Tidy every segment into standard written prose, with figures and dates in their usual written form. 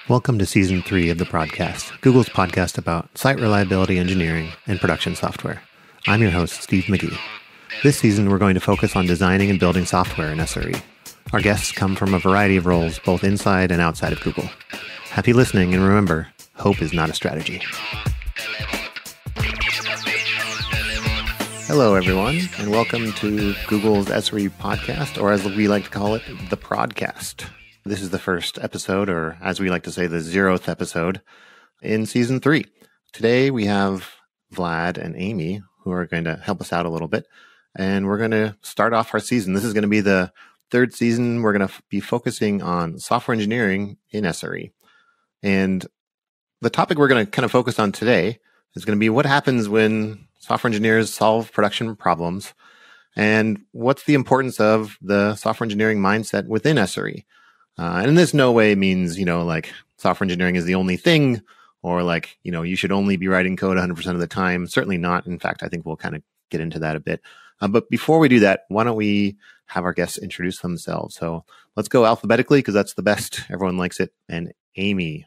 Welcome to Season 3 of the Prodcast, Google's podcast about site reliability engineering and production software. I'm your host, Steve McGhee. This season, we're going to focus on designing and building software in SRE. Our guests come from a variety of roles, both inside and outside of Google. Happy listening, and remember, hope is not a strategy. Hello, everyone, and welcome to Google's SRE podcast, or as we like to call it, the Prodcast. This is the first episode, or as we like to say, the 0th episode in Season 3. Today, we have Vlad and Amy, who are going to help us out a little bit, and we're going to start off our season. This is going to be the third season. We're going to be focusing on software engineering in SRE. And the topic we're going to kind of focus on today is going to be what happens when software engineers solve production problems, and what's the importance of the software engineering mindset within SRE. And this no way means, like software engineering is the only thing, or like, you should only be writing code 100% of the time. Certainly not. In fact, I think we'll kind of get into that a bit. But before we do that, why don't we have our guests introduce themselves? So let's go alphabetically because that's the best. Everyone likes it. And Amy.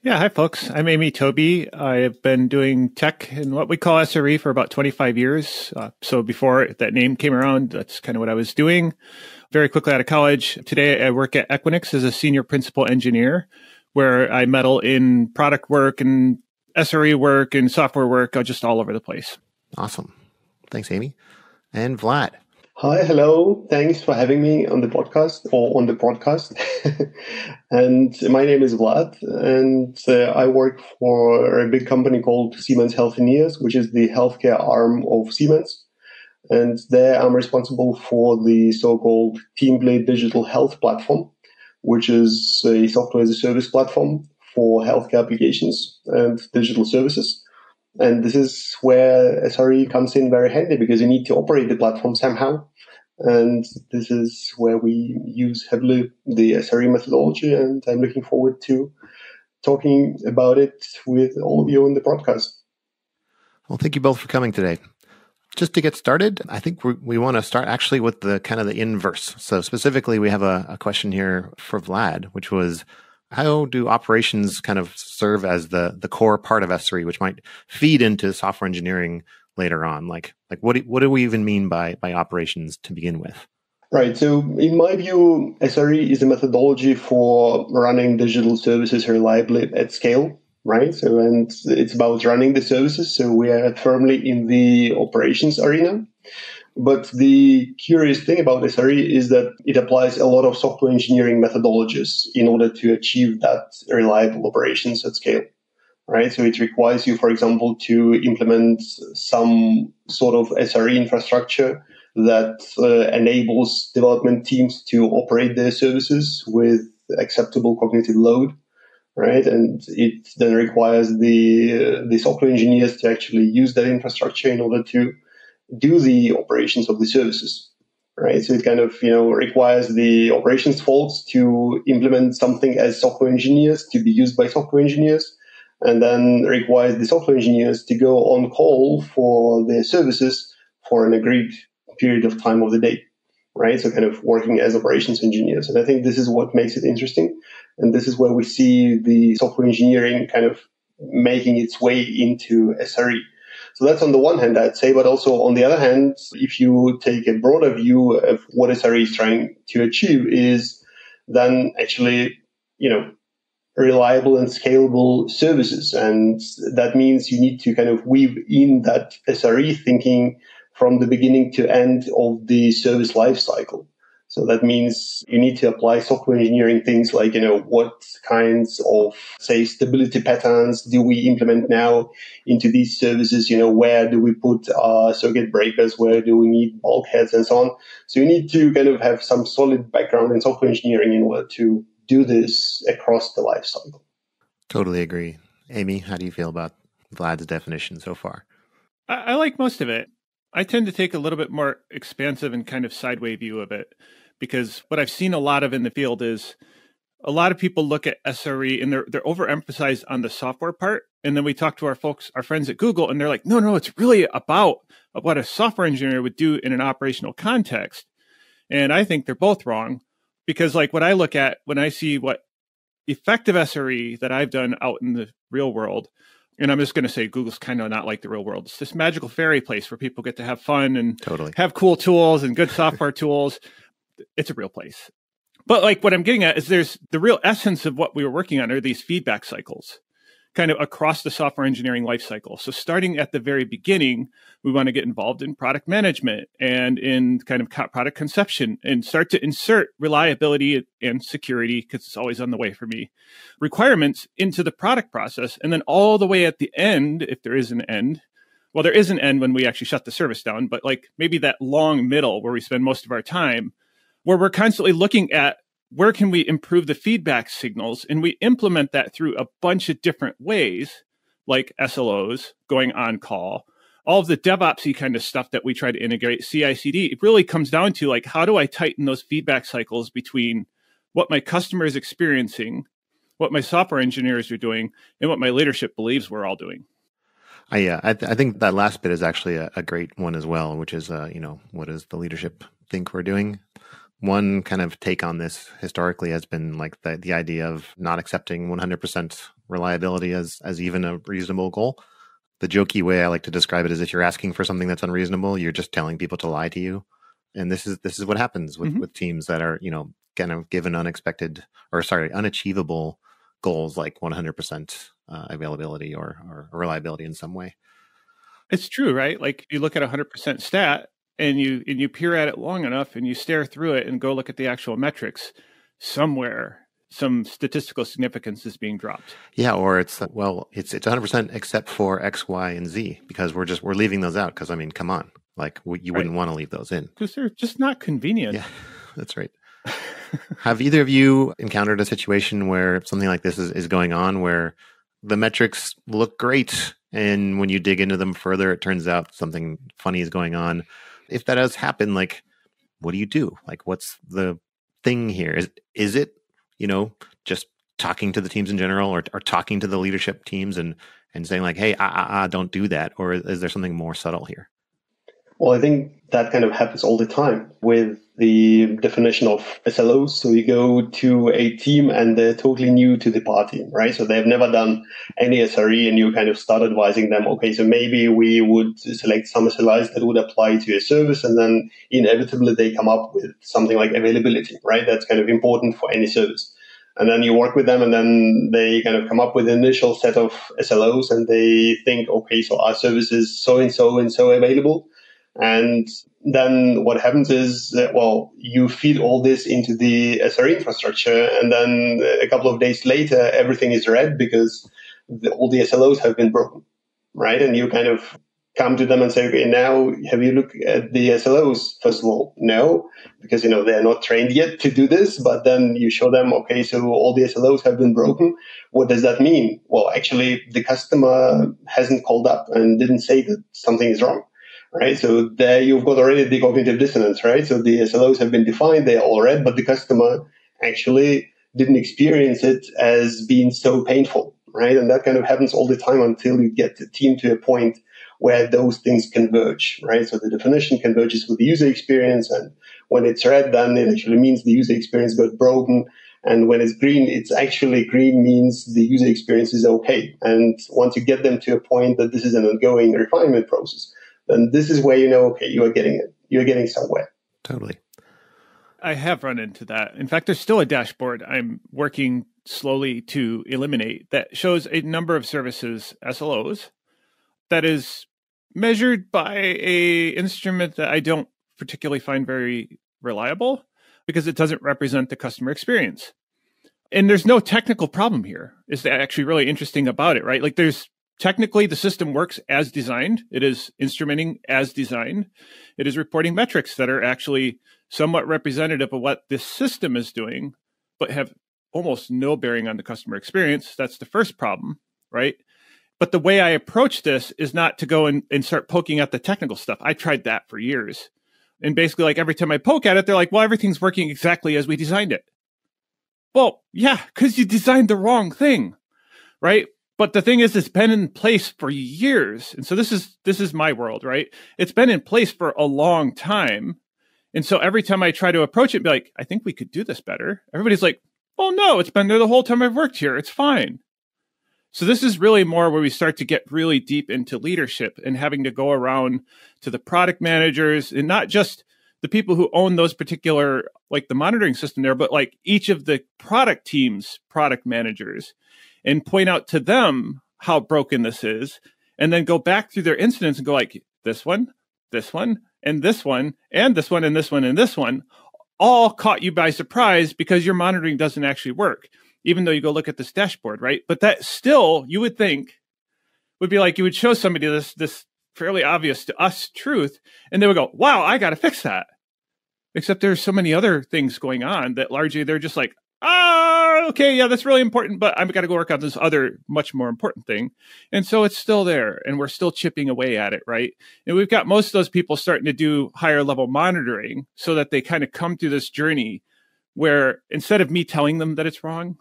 Yeah. Hi, folks. I'm Amy Tobey. I've been doing tech in what we call SRE for about 25 years. So before that name came around, that's kind of what I was doing. Very quickly out of college. Today, I work at Equinix as a senior principal engineer, where I meddle in product work and SRE work and software work, just all over the place. Awesome. Thanks, Amy. And Vlad. Hi, hello. Thanks for having me on the podcast or on the podcast. And my name is Vlad, and I work for a big company called Siemens Healthineers, which is the healthcare arm of Siemens. And there I'm responsible for the so-called TeamPlay digital health platform, which is a software as a service platform for healthcare applications and digital services. And this is where SRE comes in very handy because you need to operate the platform somehow. And this is where we use heavily the SRE methodology. And I'm looking forward to talking about it with all of you in the podcast. Well, thank you both for coming today. Just to get started, I think we want to start actually with the kind of the inverse. So specifically, we have a question here for Vlad, which was, how do operations kind of serve as the core part of SRE, which might feed into software engineering later on? Like what do we even mean by operations to begin with? Right. So in my view, SRE is a methodology for running digital services reliably at scale. Right. So, and it's about running the services. So we are firmly in the operations arena. But the curious thing about SRE is that it applies a lot of software engineering methodologies in order to achieve that reliable operations at scale. Right. So it requires you, for example, to implement some sort of SRE infrastructure that enables development teams to operate their services with acceptable cognitive load. Right, and it then requires the software engineers to actually use that infrastructure in order to do the operations of the services. Right, so it kind of requires the operations folks to implement something as software engineers to be used by software engineers, and then requires the software engineers to go on call for their services for an agreed period of time of the day. Right, so kind of working as operations engineers. And I think this is what makes it interesting. And this is where we see the software engineering kind of making its way into SRE. So that's on the one hand, I'd say, but also on the other hand, if you take a broader view of what SRE is trying to achieve is then actually, reliable and scalable services. And that means you need to kind of weave in that SRE thinking from the beginning to end of the service lifecycle. So that means you need to apply software engineering things like, what kinds of, say, stability patterns do we implement now into these services? Where do we put circuit breakers? Where do we need bulkheads and so on? So you need to kind of have some solid background in software engineering in order to do this across the lifecycle. Totally agree. Amy, how do you feel about Vlad's definition so far? I like most of it. I tend to take a little bit more expansive and kind of sideway view of it, because what I've seen a lot of in the field is a lot of people look at SRE and they're overemphasized on the software part. And then we talk to our friends at Google, and they're like, no, it's really about what a software engineer would do in an operational context. And I think they're both wrong, because like what I look at when I see what effective SRE that I've done out in the real world, and I'm just going to say Google's kind of not like the real world. It's this magical fairy place where people get to have fun and have cool tools and good software tools. It's a real place. But like what I'm getting at is there's the real essence of what we were working on are these feedback cycles kind of across the software engineering lifecycle. So starting at the very beginning, we want to get involved in product management and in kind of product conception and start to insert reliability and security, because it's always on the way for me, requirements into the product process. And then all the way at the end, if there is an end, well, there is an end when we actually shut the service down, but like maybe that long middle where we spend most of our time, where we're constantly looking at where can we improve the feedback signals? And we implement that through a bunch of different ways, like SLOs, going on call, all of the DevOps-y kind of stuff that we try to integrate, CI/CD. It really comes down to like, how do I tighten those feedback cycles between what my customer is experiencing, what my software engineers are doing, and what my leadership believes we're all doing? I think that last bit is actually a great one as well, which is, what does the leadership think we're doing? One kind of take on this historically has been like the idea of not accepting 100% reliability as even a reasonable goal. The jokey way I like to describe it is if you're asking for something that's unreasonable, you're just telling people to lie to you. And this is what happens with teams that are, kind of given unachievable goals like 100% availability or reliability in some way. It's true, right? Like you look at 100% stat, and you peer at it long enough and you stare through it and go look at the actual metrics, somewhere some statistical significance is being dropped. Yeah, or it's 100% except for X, Y, and Z, because we're leaving those out because, I mean, come on. Like you wouldn't want to leave those in. Because they're just not convenient. Yeah, that's right. Have either of you encountered a situation where something like this is going on, where the metrics look great and when you dig into them further, it turns out something funny is going on? If that does happen, like, what do you do? Like, what's the thing here? Is it, just talking to the teams in general or talking to the leadership teams and saying like, hey, don't do that? Or is there something more subtle here? Well, I think that kind of happens all the time with the definition of SLOs. So you go to a team and they're totally new to the party, right? So they've never done any SRE and you kind of start advising them, okay, so maybe we would select some SLIs that would apply to a service, and then inevitably they come up with something like availability, right? That's kind of important for any service. And then you work with them and then they kind of come up with an initial set of SLOs and they think, okay, so our service is so and so available. And then what happens is that, well, you feed all this into the SRE infrastructure, and then a couple of days later, everything is red because all the SLOs have been broken, right? And you kind of come to them and say, okay, now have you looked at the SLOs? First of all, no, because, they're not trained yet to do this. But then you show them, okay, so all the SLOs have been broken. What does that mean? Well, actually, the customer hasn't called up and didn't say that something is wrong. Right, so there you've got already the cognitive dissonance, right? So the SLOs have been defined, they are all red, but the customer actually didn't experience it as being so painful, right? And that kind of happens all the time until you get the team to a point where those things converge, right? So the definition converges with the user experience, and when it's red, then it actually means the user experience got broken. And when it's green, it's actually green means the user experience is okay. And once you get them to a point that this is an ongoing refinement process, then this is where okay, you are getting it. You're getting somewhere. Totally. I have run into that. In fact, there's still a dashboard I'm working slowly to eliminate that shows a number of services, SLOs, that is measured by a instrument that I don't particularly find very reliable because it doesn't represent the customer experience. And there's no technical problem here. Is actually really interesting about it, right? Like technically, the system works as designed. It is instrumenting as designed. It is reporting metrics that are actually somewhat representative of what this system is doing, but have almost no bearing on the customer experience. That's the first problem, right? But the way I approach this is not to go and start poking at the technical stuff. I tried that for years. And basically, like every time I poke at it, they're like, well, everything's working exactly as we designed it. Well, yeah, because you designed the wrong thing, right? But the thing is, it's been in place for years. And so this is my world, right? It's been in place for a long time. And so every time I try to approach it, be like, I think we could do this better. Everybody's like, Oh, no, it's been there the whole time I've worked here. It's fine. So this is really more where we start to get really deep into leadership and having to go around to the product managers and not just the people who own those particular, like the monitoring system there, but like each of the product teams, product managers, and point out to them how broken this is, and then go back through their incidents and go like, this one, and this one, and this one, and this one, and this one, all caught you by surprise because your monitoring doesn't actually work, even though you go look at this dashboard, right? But that still, you would think, would be like you would show somebody this fairly obvious to us truth, and they would go, wow, I got to fix that. Except there's so many other things going on that largely they're just like, okay, yeah, that's really important, but I've got to go work on this other much more important thing. And so it's still there, and we're still chipping away at it, right? And we've got most of those people starting to do higher level monitoring so that they kind of come through this journey where instead of me telling them that it's wrong,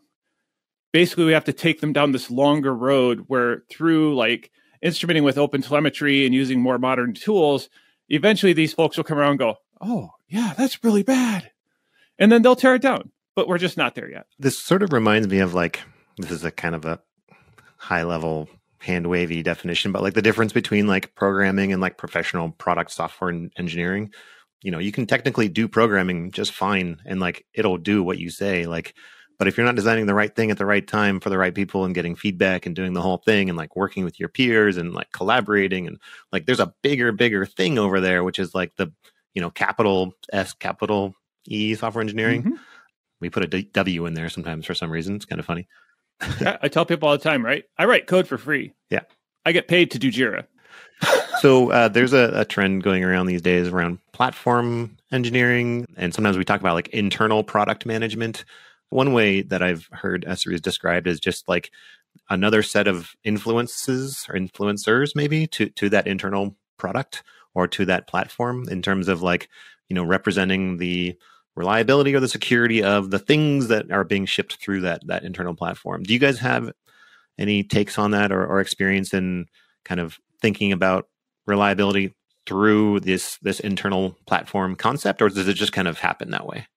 basically we have to take them down this longer road where through like instrumenting with open telemetry and using more modern tools, eventually these folks will come around and go, oh, yeah, that's really bad. And then they'll tear it down. But we're just not there yet. This sort of reminds me of like, this is a kind of a high level hand wavy definition, but like the difference between like programming and like professional product software and engineering. You know, you can technically do programming just fine and like it'll do what you say. Like, but if you're not designing the right thing at the right time for the right people and getting feedback and doing the whole thing and like working with your peers and like collaborating and like there's a bigger thing over there, which is like the, you know, capital S, capital E software engineering. Mm-hmm. We put a W in there sometimes for some reason. It's kind of funny. Yeah, I tell people all the time, right? I write code for free. Yeah. I get paid to do Jira. So there's a trend going around these days around platform engineering. And sometimes we talk about like internal product management. One way that I've heard SREs described is just like another set of influences or influencers maybe to that internal product or to that platform in terms of like, you know, representing the reliability or the security of the things that are being shipped through that internal platform. Do you guys have any takes on that or experience in kind of thinking about reliability through this internal platform concept, or does it just kind of happen that way?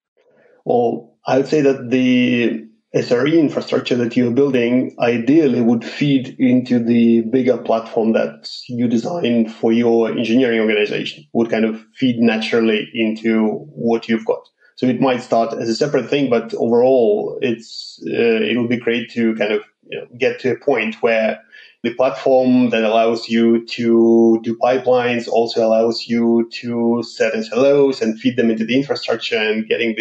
Well, I would say that the SRE infrastructure that you're building ideally would feed into the bigger platform that you design for your engineering organization, would kind of feed naturally into what you've got. So it might start as a separate thing, but overall, it would be great to kind of get to a point where the platform that allows you to do pipelines also allows you to set SLOs and feed them into the infrastructure and getting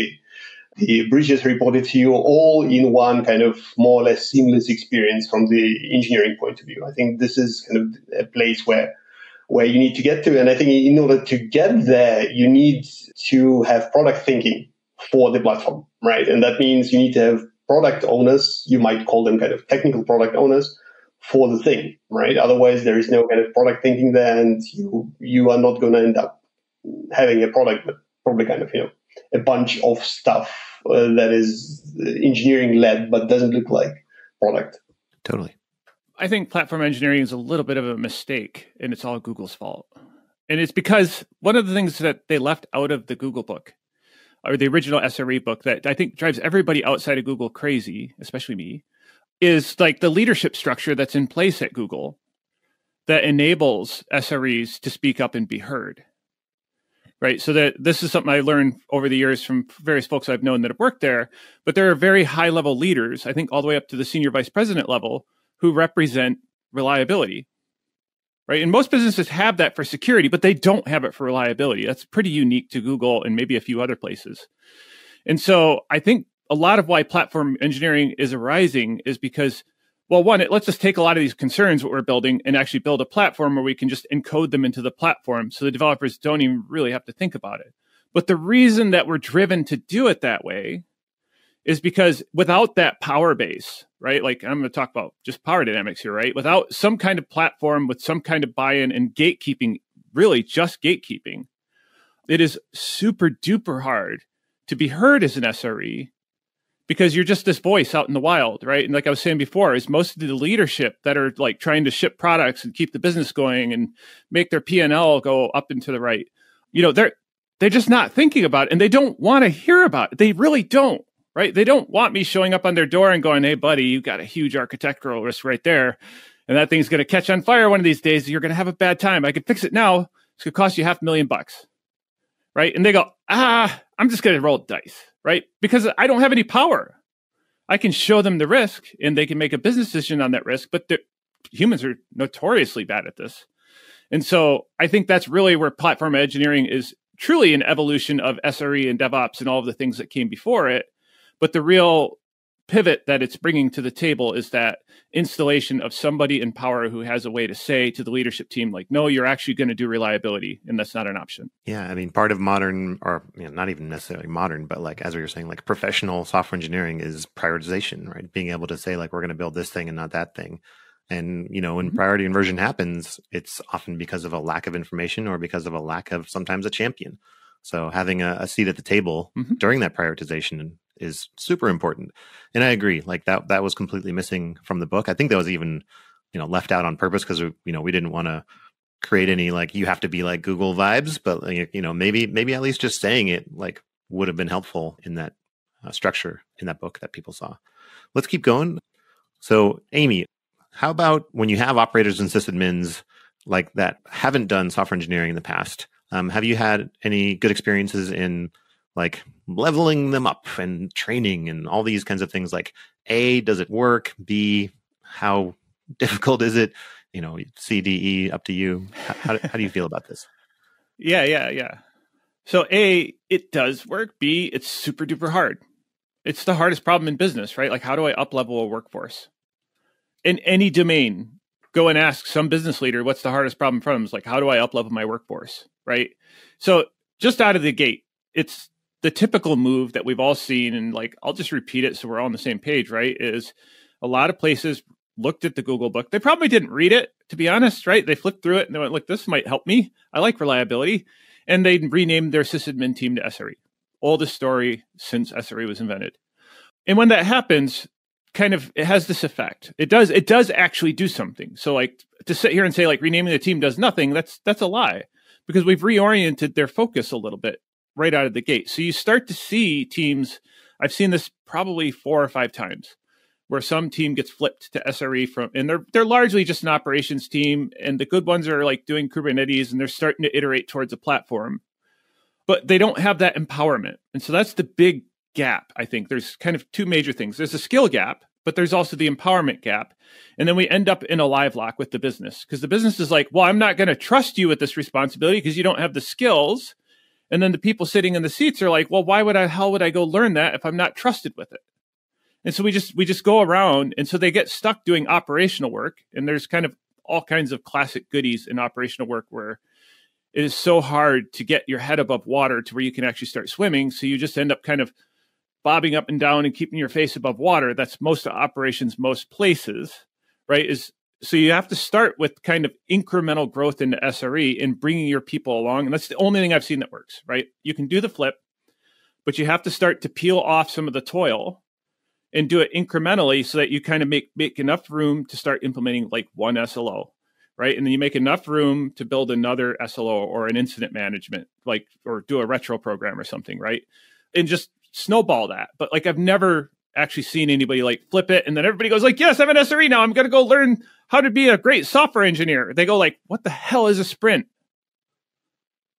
the bridges reported to you all in one kind of more or less seamless experience from the engineering point of view. I think this is kind of a place where you need to get to. And I think in order to get there, you need to have product thinking for the platform, right? And that means you need to have product owners, you might call them kind of technical product owners for the thing, right? Otherwise, there is no kind of product thinking there, and you are not going to end up having a product, but probably kind of, a bunch of stuff that is engineering led, but doesn't look like product. Totally. I think platform engineering is a little bit of a mistake, and it's all Google's fault. And it's because one of the things that they left out of the Google book, or the original SRE book, that I think drives everybody outside of Google crazy, especially me, is like the leadership structure that's in place at Google that enables SREs to speak up and be heard. Right. So that this is something I learned over the years from various folks I've known that have worked there, but there are very high level leaders, I think all the way up to the senior vice president level, who represent reliability. Right. And most businesses have that for security, but they don't have it for reliability. That's pretty unique to Google and maybe a few other places. And so I think a lot of why platform engineering is arising is because, well, one, it lets us take a lot of these concerns that we're building and actually build a platform where we can just encode them into the platform so the developers don't even really have to think about it. But the reason that we're driven to do it that way is because without that power base, right? Like I'm going to talk about just power dynamics here, right? Without some kind of platform with some kind of buy-in and gatekeeping, really just gatekeeping, it is super duper hard to be heard as an SRE because you're just this voice out in the wild, right? And like I was saying before, is most of the leadership that are like trying to ship products and keep the business going and make their P&L go up and to the right, they're just not thinking about it, and they don't want to hear about it. They really don't. right? They don't want me showing up on their door and going, hey, buddy, you got a huge architectural risk right there. And that thing's going to catch on fire one of these days. You're going to have a bad time. I could fix it now. It's going to cost you $500,000, right? And they go, I'm just going to roll dice, right? Because I don't have any power. I can show them the risk and they can make a business decision on that risk, but humans are notoriously bad at this. And so I think that's really where platform engineering is truly an evolution of SRE and DevOps and all of the things that came before it. But the real pivot that it's bringing to the table is that installation of somebody in power who has a way to say to the leadership team, like, no, you're actually going to do reliability, and that's not an option. Yeah, I mean, part of modern, or not even necessarily modern, but like, as we were saying, like professional software engineering is prioritization, right? Being able to say, like, we're going to build this thing and not that thing. And, when priority inversion happens, it's often because of a lack of information or because of a lack of sometimes a champion. So having a seat at the table during that prioritization is super important. And I agree, like that was completely missing from the book. I think that was even, left out on purpose because, we didn't want to create any, like, you have to be like Google vibes, but, maybe at least just saying it, like, would have been helpful in that structure in that book that people saw. Let's keep going. So, Amy, how about when you have operators and sysadmins like that haven't done software engineering in the past? Have you had any good experiences in like leveling them up and training and all these kinds of things? Like, A, does it work? B, how difficult is it? C, D, E, up to you. How do you feel about this? Yeah. So A, it does work. B, it's super duper hard. It's the hardest problem in business, right? Like, how do I up-level a workforce? In any domain, go and ask some business leader, what's the hardest problem for them? It's like, how do I up-level my workforce, right? So just out of the gate, it's the typical move that we've all seen. And like, I'll just repeat it so we're all on the same page, right? Is a lot of places looked at the Google book. They probably didn't read it, to be honest, right? They flipped through it and they went, look, this might help me. I like reliability. And they renamed their sysadmin team to SRE. Oldest story since SRE was invented. And when that happens, kind of, it has this effect. It does actually do something. So like, to sit here and say like renaming the team does nothing, that's a lie, because we've reoriented their focus a little bit right out of the gate. So you start to see teams, I've seen this probably 4 or 5 times, where some team gets flipped to SRE and they're largely just an operations team, and the good ones are like doing Kubernetes and they're starting to iterate towards a platform, but they don't have that empowerment. And so that's the big gap. I think there's kind of 2 major things. There's a skill gap, but there's also the empowerment gap. And then we end up in a live lock with the business, because the business is like, well, I'm not going to trust you with this responsibility because you don't have the skills. And then the people sitting in the seats are like, well, why would I go learn that if I'm not trusted with it? And so we just go around. And so they get stuck doing operational work. And there's kind of all kinds of classic goodies in operational work where it is so hard to get your head above water to where you can actually start swimming. So you just end up kind of bobbing up and down and keeping your face above water. That's most operations, most places, right? So you have to start with kind of incremental growth into SRE and bringing your people along. And that's the only thing I've seen that works, right? You can do the flip, but you have to start to peel off some of the toil and do it incrementally so that you kind of make enough room to start implementing like one SLO, right? And then you make enough room to build another SLO or an incident management, like, or do a retro program or something, right? And just snowball that. But like, I've never actually seen anybody like flip it and then everybody goes like, yes, I'm an SRE now, I'm going to go learn how to be a great software engineer. They go like, what the hell is a sprint?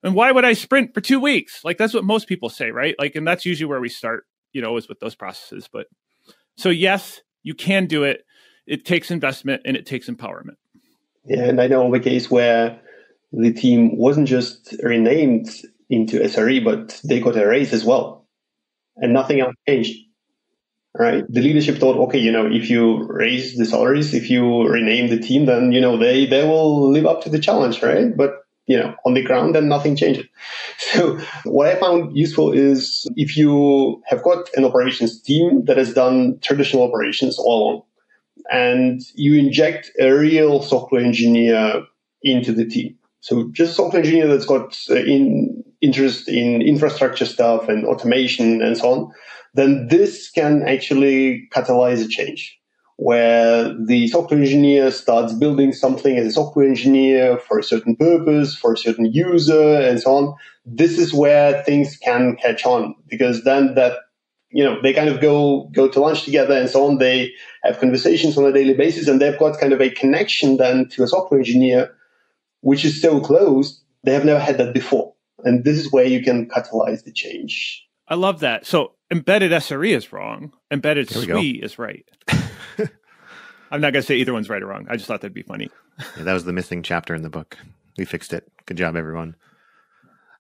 And why would I sprint for 2 weeks? Like, that's what most people say, right? Like, and that's usually where we start, is with those processes. But so yes, you can do it. It takes investment and it takes empowerment. Yeah, and I know of a case where the team wasn't just renamed into SRE, but they got a raise as well. And nothing else changed. Right? The leadership thought, okay, if you raise the salaries, if you rename the team, then, they will live up to the challenge, right? But, on the ground, then nothing changes. So what I found useful is if you have got an operations team that has done traditional operations all along, and you inject a real software engineer into the team. So just a software engineer that's got interest in infrastructure stuff and automation and so on, then this can actually catalyze a change where the software engineer starts building something as a software engineer for a certain purpose, for a certain user, and so on. This is where things can catch on, because then that they kind of go to lunch together and so on. They have conversations on a daily basis, and they've got kind of a connection then to a software engineer, which is so close. They have never had that before. And this is where you can catalyze the change. I love that. So embedded SRE is wrong. Embedded SWE is right. I'm not going to say either one's right or wrong. I just thought that'd be funny. Yeah, that was the missing chapter in the book. We fixed it. Good job, everyone.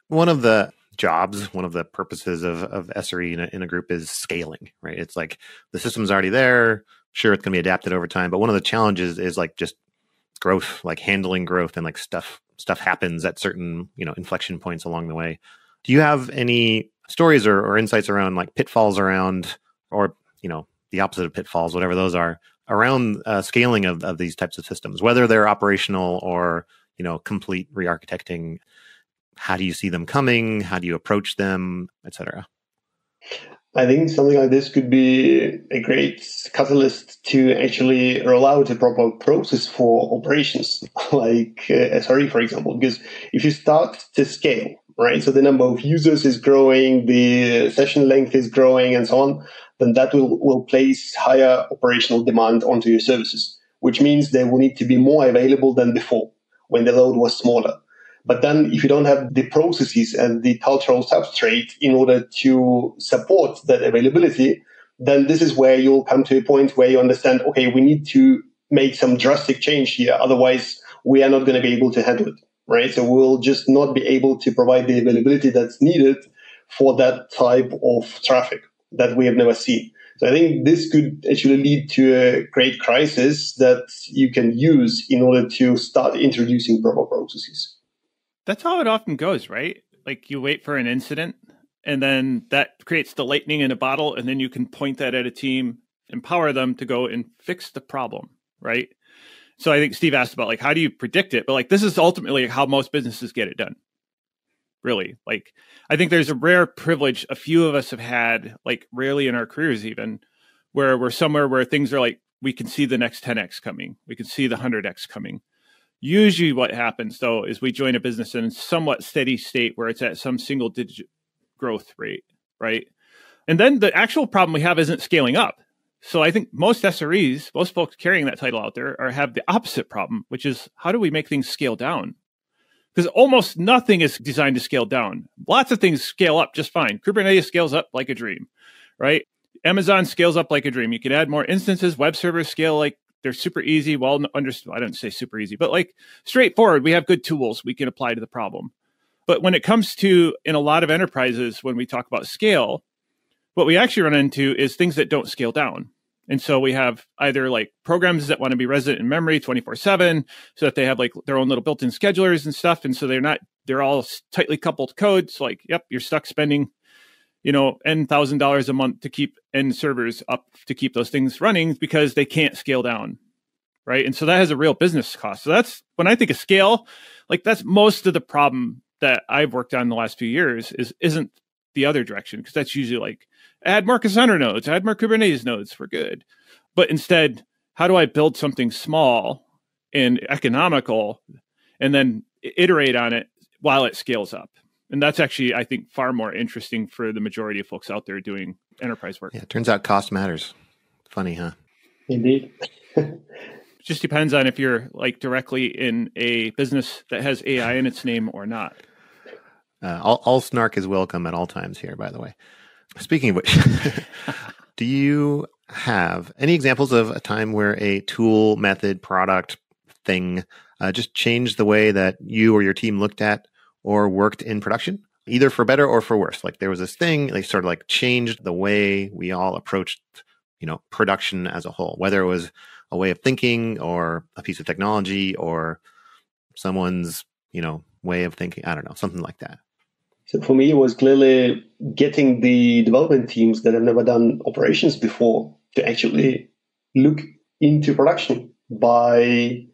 One of the jobs, one of the purposes of SRE in a group is scaling, right? It's like the system's already there. Sure, it's going to be adapted over time. But one of the challenges is like just growth, like handling growth, and like stuff happens at certain, inflection points along the way. Do you have any stories or insights around like pitfalls around, or, the opposite of pitfalls, whatever those are, around scaling of these types of systems, whether they're operational or, complete re-architecting? How do you see them coming? How do you approach them, et cetera? I think something like this could be a great catalyst to actually roll out a proper process for operations, like SRE, for example. Because if you start to scale, right, so the number of users is growing, the session length is growing, and so on, then that will place higher operational demand onto your services, which means they will need to be more available than before when the load was smaller. But then if you don't have the processes and the cultural substrate in order to support that availability, then this is where you'll come to a point where you understand, okay, we need to make some drastic change here. Otherwise, we are not going to be able to handle it, right? So we'll just not be able to provide the availability that's needed for that type of traffic that we have never seen. So I think this could actually lead to a great crisis that you can use in order to start introducing proper processes. That's how it often goes, right? Like you wait for an incident and then that creates the lightning in a bottle, and then you can point that at a team, empower them to go and fix the problem, right? So I think Steve asked about like, how do you predict it? But like, this is ultimately how most businesses get it done. Really. Like, I think there's a rare privilege a few of us have had, like rarely in our careers even, where we're somewhere where things are like, we can see the next 10x coming. We can see the 100x coming. Usually what happens, though, is we join a business in a somewhat steady state where it's at some single digit growth rate, right? And then the actual problem we have isn't scaling up. So I think most SREs, most folks carrying that title out there have the opposite problem, which is how do we make things scale down? Because almost nothing is designed to scale down. Lots of things scale up just fine. Kubernetes scales up like a dream, right? Amazon scales up like a dream. You can add more instances. Web servers scale like they're super easy. Well, understood. I don't say super easy, but like straightforward. We have good tools we can apply to the problem. But when it comes to, in a lot of enterprises, when we talk about scale, what we actually run into is things that don't scale down. And so we have either like programs that want to be resident in memory 24/7 so that they have like their own little built-in schedulers and stuff. And so they're all tightly coupled code. So like, yep, you're stuck spending, $1,000 a month to keep end servers up to keep those things running because they can't scale down, right? And so that has a real business cost. So that's, when I think of scale, like that's most of the problem that I've worked on in the last few years isn't the other direction, because that's usually like, add more Cassandra nodes, add more Kubernetes nodes, we're good. But instead, how do I build something small and economical and then iterate on it while it scales up? And that's actually, I think, far more interesting for the majority of folks out there doing enterprise work. Yeah, it turns out cost matters. Funny, huh? Indeed. Just depends on if you're like directly in a business that has AI in its name or not. All snark is welcome at all times here, by the way. Speaking of which, do you have any examples of a time where a tool, method, product, thing just changed the way that you or your team looked at or worked in production, either for better or for worse? Like there was this thing, they sort of like changed the way we all approached, production as a whole, whether it was a way of thinking or a piece of technology or someone's, way of thinking. I don't know, something like that. So for me, it was clearly getting the development teams that have never done operations before to actually look into production by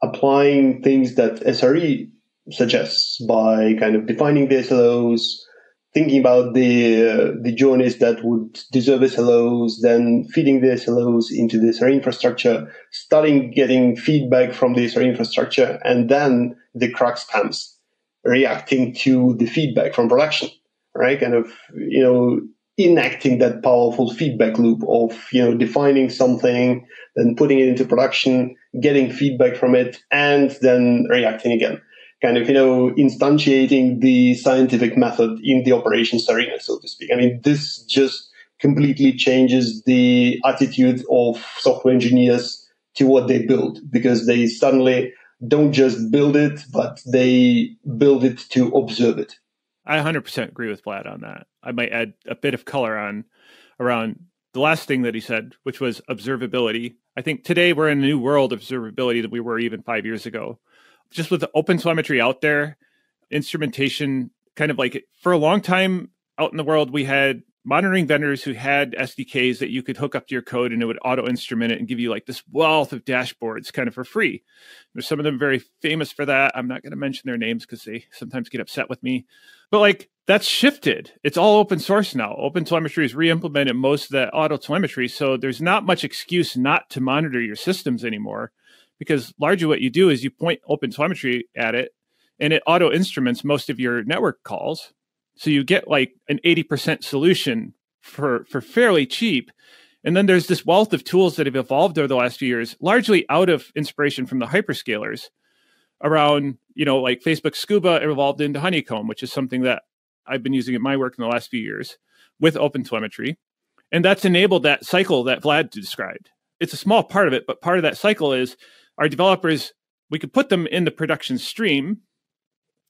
applying things that SRE suggests, by kind of defining the SLOs, thinking about the journeys that would deserve SLOs, then feeding the SLOs into the SRE infrastructure, starting getting feedback from the SRE infrastructure, and then the crux comes, reacting to the feedback from production, right? Kind of, enacting that powerful feedback loop of, defining something, then putting it into production, getting feedback from it, and then reacting again. Kind of, instantiating the scientific method in the operations arena, so to speak. I mean, this just completely changes the attitude of software engineers to what they build, because they suddenly don't just build it, but they build it to observe it. I 100% agree with Vlad on that. I might add a bit of color around the last thing that he said, which was observability. I think today we're in a new world of observability that we were even 5 years ago. Just with the open telemetry out there, instrumentation, kind of like for a long time out in the world, we had monitoring vendors who had SDKs that you could hook up to your code and it would auto instrument it and give you like this wealth of dashboards kind of for free. There's some of them very famous for that. I'm not going to mention their names because they sometimes get upset with me. But like that's shifted. It's all open source now. Open telemetry has re-implemented most of that auto telemetry. So there's not much excuse not to monitor your systems anymore, because largely what you do is you point open telemetry at it and it auto instruments most of your network calls. So you get like an 80% solution for fairly cheap. And then there's this wealth of tools that have evolved over the last few years, largely out of inspiration from the hyperscalers around, like Facebook Scuba evolved into Honeycomb, which is something that I've been using in my work in the last few years with OpenTelemetry. And that's enabled that cycle that Vlad described. It's a small part of it, but part of that cycle is our developers, we could put them in the production stream,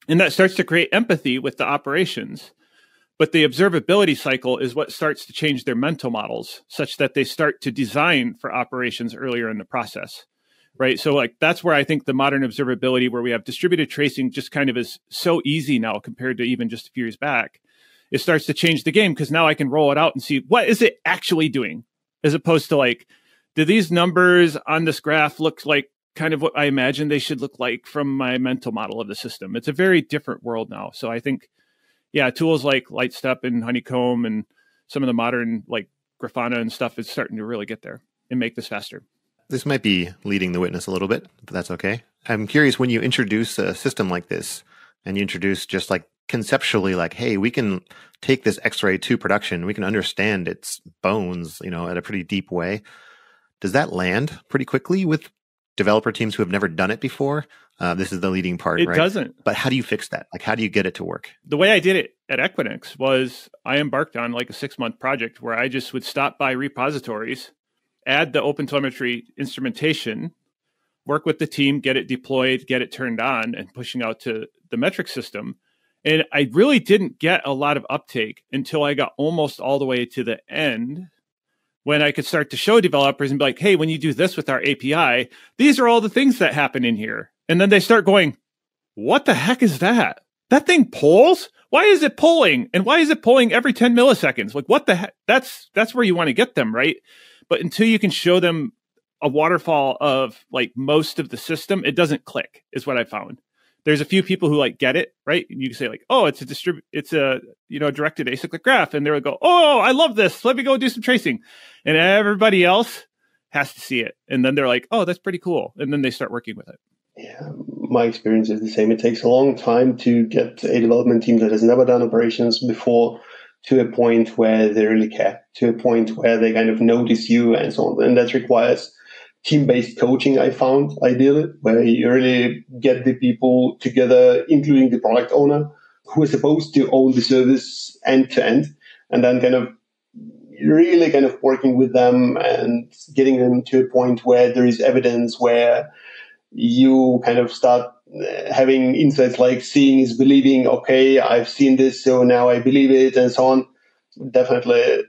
and that starts to create empathy with the operations. But the observability cycle is what starts to change their mental models such that they start to design for operations earlier in the process, right? So like that's where I think the modern observability, where we have distributed tracing just kind of is so easy now compared to even just a few years back, it starts to change the game, because now I can roll it out and see what is it actually doing, as opposed to like, do these numbers on this graph look like kind of what I imagine they should look like from my mental model of the system? It's a very different world now. So I think, tools like Lightstep and Honeycomb and some of the modern like Grafana and stuff is starting to really get there and make this faster. This might be leading the witness a little bit, but that's okay. I'm curious, when you introduce a system like this and you introduce just like conceptually like, hey, we can take this X-ray to production, we can understand its bones, at a pretty deep way. Does that land pretty quickly with developer teams who have never done it before? This is the leading part, right? It doesn't. But how do you fix that? Like, how do you get it to work? The way I did it at Equinix was I embarked on like a 6-month project where I just would stop by repositories, add the OpenTelemetry instrumentation, work with the team, get it deployed, get it turned on, and pushing out to the metric system. And I really didn't get a lot of uptake until I got almost all the way to the end, when I could start to show developers and be like, hey, when you do this with our API, these are all the things that happen in here. And then they start going, what the heck is that? That thing pulls? Why is it pulling? And why is it pulling every 10 milliseconds? Like, what the heck? That's where you want to get them, right? But until you can show them a waterfall of like most of the system, it doesn't click, is what I found. There's a few people who like get it, right? And you say like, oh, it's a directed acyclic graph. And they'll go, oh, I love this. Let me go do some tracing. And everybody else has to see it. And then they're like, oh, that's pretty cool. And then they start working with it. Yeah, my experience is the same. It takes a long time to get a development team that has never done operations before to a point where they really care, to a point where they kind of notice you and so on. And that requires team-based coaching, I found, ideally, where you really get the people together, including the product owner, who is supposed to own the service end to end, and then kind of really kind of working with them and getting them to a point where there is evidence, where you kind of start having insights like seeing is believing. Okay, I've seen this, so now I believe it, and so on. Definitely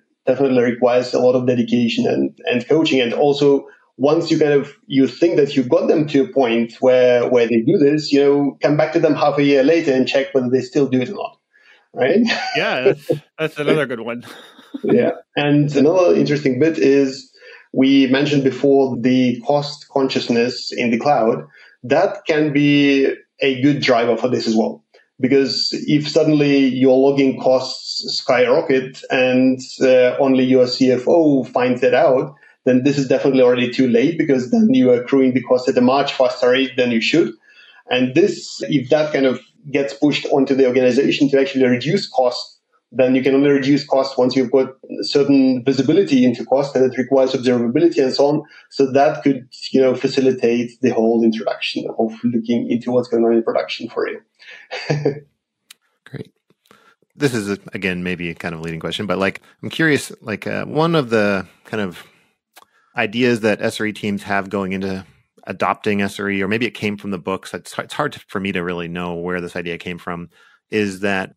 requires a lot of dedication and coaching. And also, once you think that you've got them to a point where they do this, come back to them half a year later and check whether they still do it or not, right? Yeah, that's another good one. Yeah. And another interesting bit is, we mentioned before the cost consciousness in the cloud. That can be a good driver for this as well. Because if suddenly your logging costs skyrocket and only your CFO finds that out, then this is definitely already too late, because then you are accruing the cost at a much faster rate than you should. And this, if that kind of gets pushed onto the organization to actually reduce costs then you can only reduce cost once you've got certain visibility into cost, and it requires observability and so on. So that could, facilitate the whole introduction of looking into what's going on in production for you. Great. This is, again, maybe a kind of leading question, but I'm curious, one of the kind of ideas that SRE teams have going into adopting SRE, or maybe it came from the books, it's hard for me to really know where this idea came from, is that,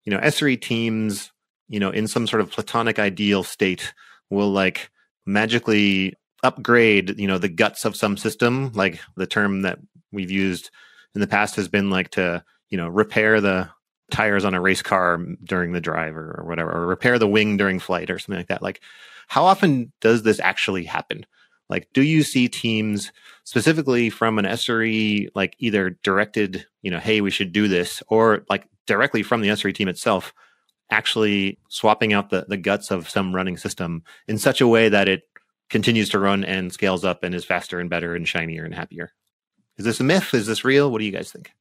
SRE teams, in some sort of platonic ideal state will magically upgrade, the guts of some system. Like the term that we've used in the past has been to, repair the tires on a race car during the drive or whatever, or repair the wing during flight or something like that. How often does this actually happen? Do you see teams specifically from an SRE, either directed, hey, we should do this, or directly from the SRE team itself, actually swapping out the guts of some running system in such a way that it continues to run and scales up and is faster and better and shinier and happier? Is this a myth? Is this real? What do you guys think?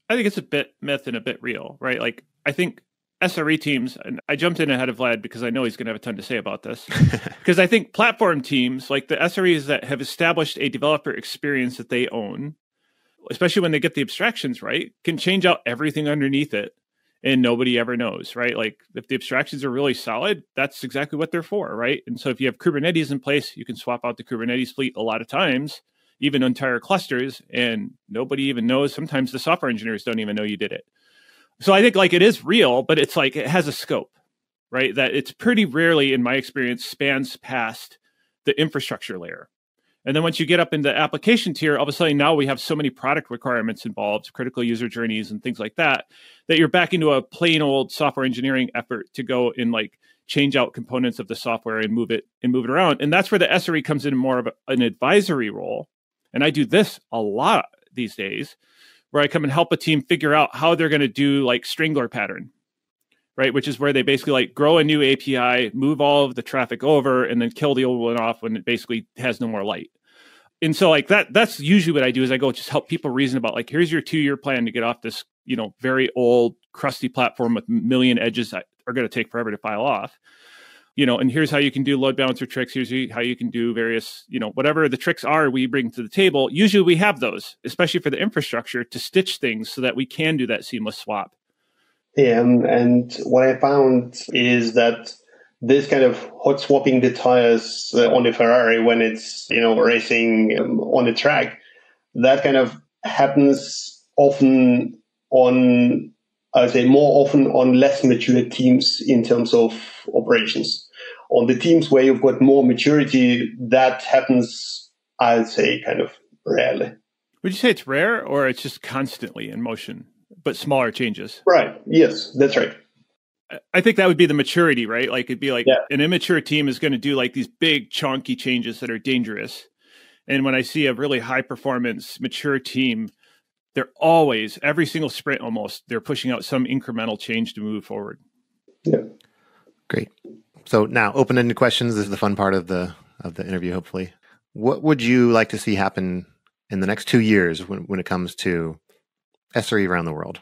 I think it's a bit myth and a bit real, right? I think SRE teams, and I jumped in ahead of Vlad because I know he's going to have a ton to say about this, because I think platform teams, like the SREs that have established a developer experience that they own, especially when they get the abstractions right, can change out everything underneath it and nobody ever knows, right? If the abstractions are really solid, that's exactly what they're for, right? And so if you have Kubernetes in place, you can swap out the Kubernetes fleet a lot of times, even entire clusters, and nobody even knows. Sometimes the software engineers don't even know you did it. So I think it is real, but it's it has a scope, right? That it's pretty rarely, in my experience, spans past the infrastructure layer. And then once you get up into the application tier, all of a sudden now we have so many product requirements involved, critical user journeys and things like that, that you're back into a plain old software engineering effort to go and change out components of the software and move it around. And that's where the SRE comes in more of an advisory role. And I do this a lot these days, where I come and help a team figure out how they're going to do strangler pattern, right? Which is where they basically grow a new API, move all of the traffic over, and then kill the old one off when it basically has no more light. And so that's usually what I do, is I go just help people reason about here's your 2-year plan to get off this, very old, crusty platform with a million edges that are going to take forever to file off. And here's how you can do load balancer tricks. Here's how you can do various, whatever the tricks are we bring to the table. Usually we have those, especially for the infrastructure, to stitch things so that we can do that seamless swap. Yeah, and what I found is that this kind of hot swapping the tires on a Ferrari when it's, racing on a track, that kind of happens often on, I would say more often on less mature teams in terms of operations. On the teams where you've got more maturity, that happens, I'd say, kind of rarely. Would you say it's rare, or it's just constantly in motion, but smaller changes? Right. Yes, that's right. I think that would be the maturity, right? It'd be an immature team is going to do these big chunky changes that are dangerous. And when I see a really high performance, mature team, they're always, every single sprint almost, they're pushing out some incremental change to move forward. Yeah. Great. So now, open-ended questions. This is the fun part of the interview, hopefully. What would you like to see happen in the next 2 years when it comes to SRE around the world?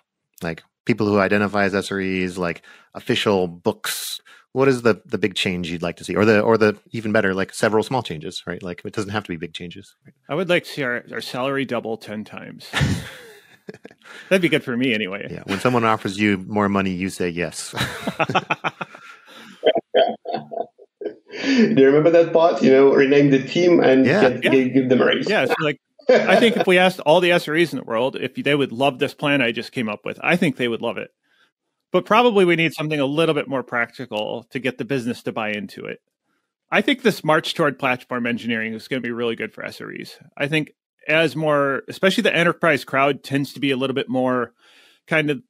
People who identify as SREs, official books. What is the big change you'd like to see? Or the even better, several small changes, right? It doesn't have to be big changes. Right? I would like to see our salary double 10 times. That'd be good for me anyway. Yeah. When someone offers you more money, you say yes. Do you remember that part? Rename the team and give them a raise. Yeah. So I think if we asked all the SREs in the world if they would love this plan I just came up with, I think they would love it. But probably we need something a little bit more practical to get the business to buy into it. I think this march toward platform engineering is going to be really good for SREs. I think as more, especially the enterprise crowd tends to be a little bit more kind of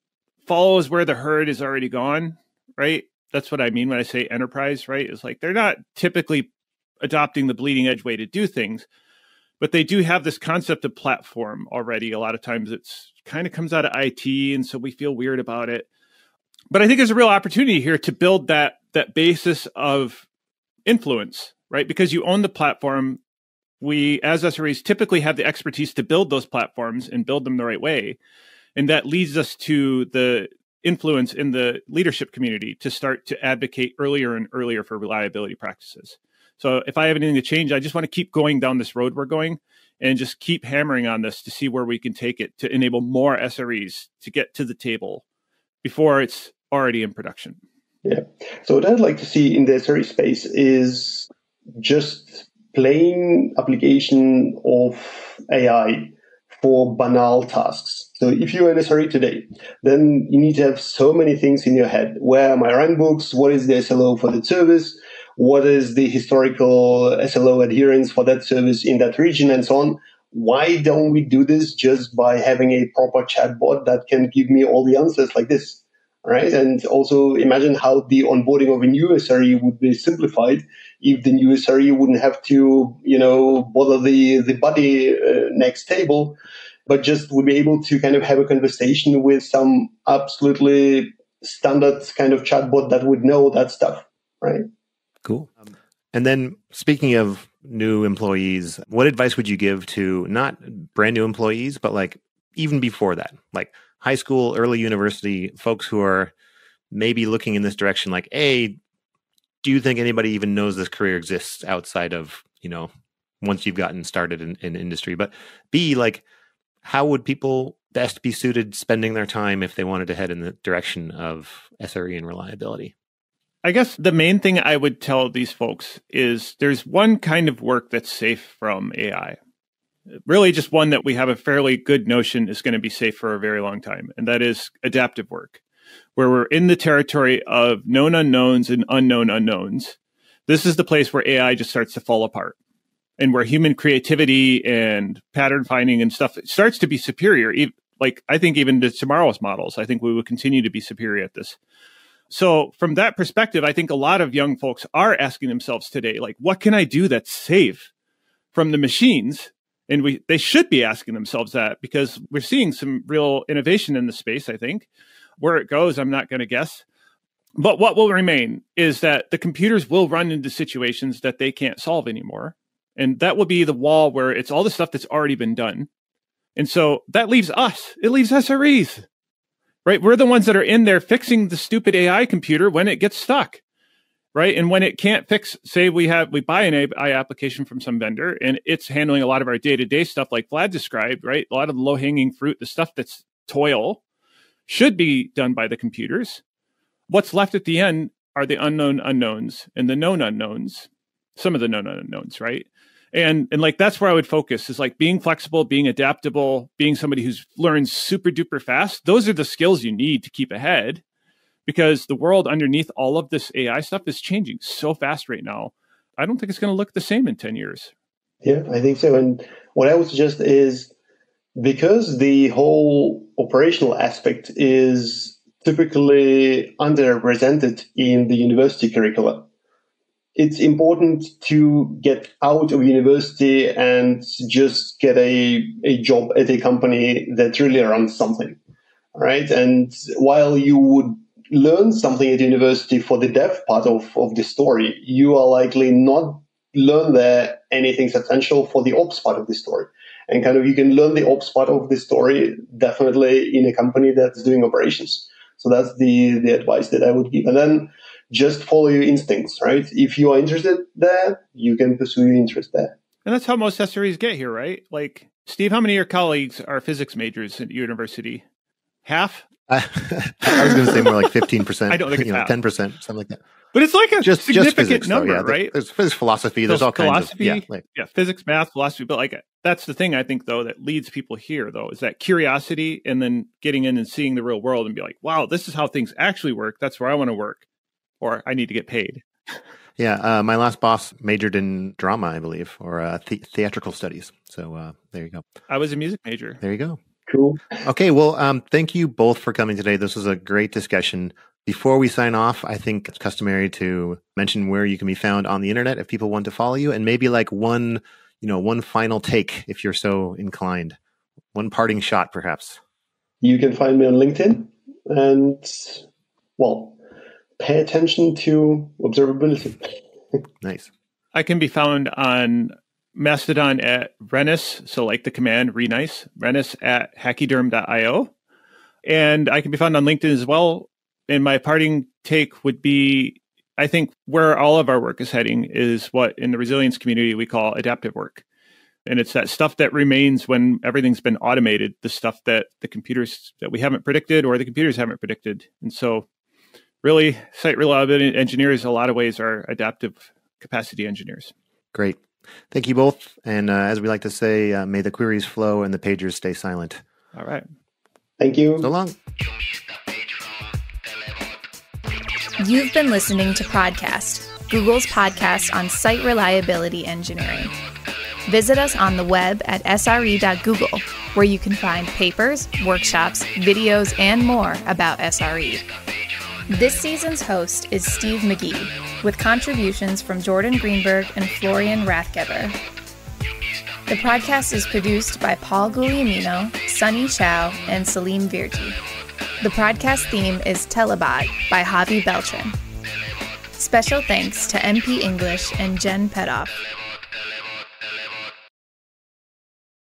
follows where the herd is already gone, right? That's what I mean when I say enterprise, right? It's they're not typically adopting the bleeding edge way to do things, but they do have this concept of platform already. A lot of times it's kind of comes out of IT, and so we feel weird about it. But I think there's a real opportunity here to build that basis of influence, right? Because you own the platform. We, as SREs, typically have the expertise to build those platforms and build them the right way. And that leads us to the influence in the leadership community to start to advocate earlier and earlier for reliability practices. So if I have anything to change, I just want to keep going down this road we're going and just keep hammering on this to see where we can take it to enable more SREs to get to the table before it's already in production. Yeah. So what I'd like to see in the SRE space is just plain application of AI for banal tasks. So if you're an SRE today, then you need to have so many things in your head. Where are my runbooks? What is the SLO for that service? What is the historical SLO adherence for that service in that region, and so on? Why don't we do this just by having a proper chatbot that can give me all the answers like this? Right? And also imagine how the onboarding of a new SRE would be simplified if the new SRE wouldn't have to, bother the buddy next table, but just would be able to kind of have a conversation with some absolutely standard kind of chatbot that would know that stuff, right? Cool. And then speaking of new employees, what advice would you give to not brand new employees, but like even before that, like high school, early university folks who are maybe looking in this direction, like, A, do you think anybody even knows this career exists outside of, once you've gotten started in industry? But B, like, how would people best be suited spending their time if they wanted to head in the direction of SRE and reliability? I guess the main thing I would tell these folks is there's one kind of work that's safe from AI. Really just one that we have a fairly good notion is going to be safe for a very long time. And that is adaptive work, where we're in the territory of known unknowns and unknown unknowns. This is the place where AI just starts to fall apart and where human creativity and pattern finding and stuff starts to be superior. Like, I think even to tomorrow's models, I think we will continue to be superior at this. So from that perspective, I think a lot of young folks are asking themselves today, like, what can I do that's safe from the machines? And they should be asking themselves that because we're seeing some real innovation in the space, I think. Where it goes, I'm not going to guess. But what will remain is that the computers will run into situations that they can't solve anymore. And that will be the wall where it's all the stuff that's already been done. And so that leaves us. It leaves SREs. Right? We're the ones that are in there fixing the stupid AI computer when it gets stuck, right? And when it can't fix, say we buy an AI application from some vendor and it's handling a lot of our day-to-day stuff like Vlad described, right? A lot of the low-hanging fruit, the stuff that's toil should be done by the computers. What's left at the end are the unknown unknowns and the known unknowns, some of the known unknowns, right? And like, that's where I would focus is like being flexible, being adaptable, being somebody who's learns super duper fast. Those are the skills you need to keep ahead because the world underneath all of this AI stuff is changing so fast right now. I don't think it's going to look the same in 10 years. Yeah, I think so. And what I would suggest is because the whole operational aspect is typically underrepresented in the university curricula, it's important to get out of university and just get a job at a company that really runs something, right? And while you would learn something at university for the dev part of the story, you are likely not learn there anything substantial for the ops part of the story. And kind of you can learn the ops part of the story definitely in a company that's doing operations. So that's the advice that I would give. And then just follow your instincts, right? If you are interested there, you can pursue your interest there. And that's how most SREs get here, right? Like, Steve, how many of your colleagues are physics majors at university? Half? I was going to say more like 15%. I don't think it's 10%, something like that. But it's like a significant physics, number, though, yeah. right? There's physics, philosophy, there's all kinds of... Yeah, physics, math, philosophy. But like, that's the thing, I think, though, that leads people here, though, is that curiosity and then getting in and seeing the real world and be like, wow, this is how things actually work. That's where I want to work. Or I need to get paid. Yeah, my last boss majored in drama, I believe, or theatrical studies. So there you go. I was a music major. There you go. Cool. Okay, well, thank you both for coming today. This was a great discussion. Before we sign off, I think it's customary to mention where you can be found on the internet if people want to follow you, and maybe like one final take if you're so inclined. One parting shot, perhaps. You can find me on LinkedIn, and pay attention to observability. Nice. I can be found on Mastodon at Renus, so like the command Renice, Renus at hachyderm.io. And I can be found on LinkedIn as well. And my parting take would be, I think where all of our work is heading is what in the resilience community we call adaptive work. And it's that stuff that remains when everything's been automated, the stuff that the computers that we haven't predicted or the computers haven't predicted. And so really, site reliability engineers, in a lot of ways, are adaptive capacity engineers. Great. Thank you both. And as we like to say, may the queries flow and the pagers stay silent. All right. Thank you. So long. You've been listening to Prodcast, Google's podcast on site reliability engineering. Visit us on the web at sre.google, where you can find papers, workshops, videos, and more about SRE. This season's host is Steve McGhee, with contributions from Jordan Greenberg and Florian Rathgeber. The podcast is produced by Paul Guglielmino, Sunny Chow, and Salim Virti. The podcast theme is Telebot by Javi Beltran. Special thanks to MP English and Jen Petoff.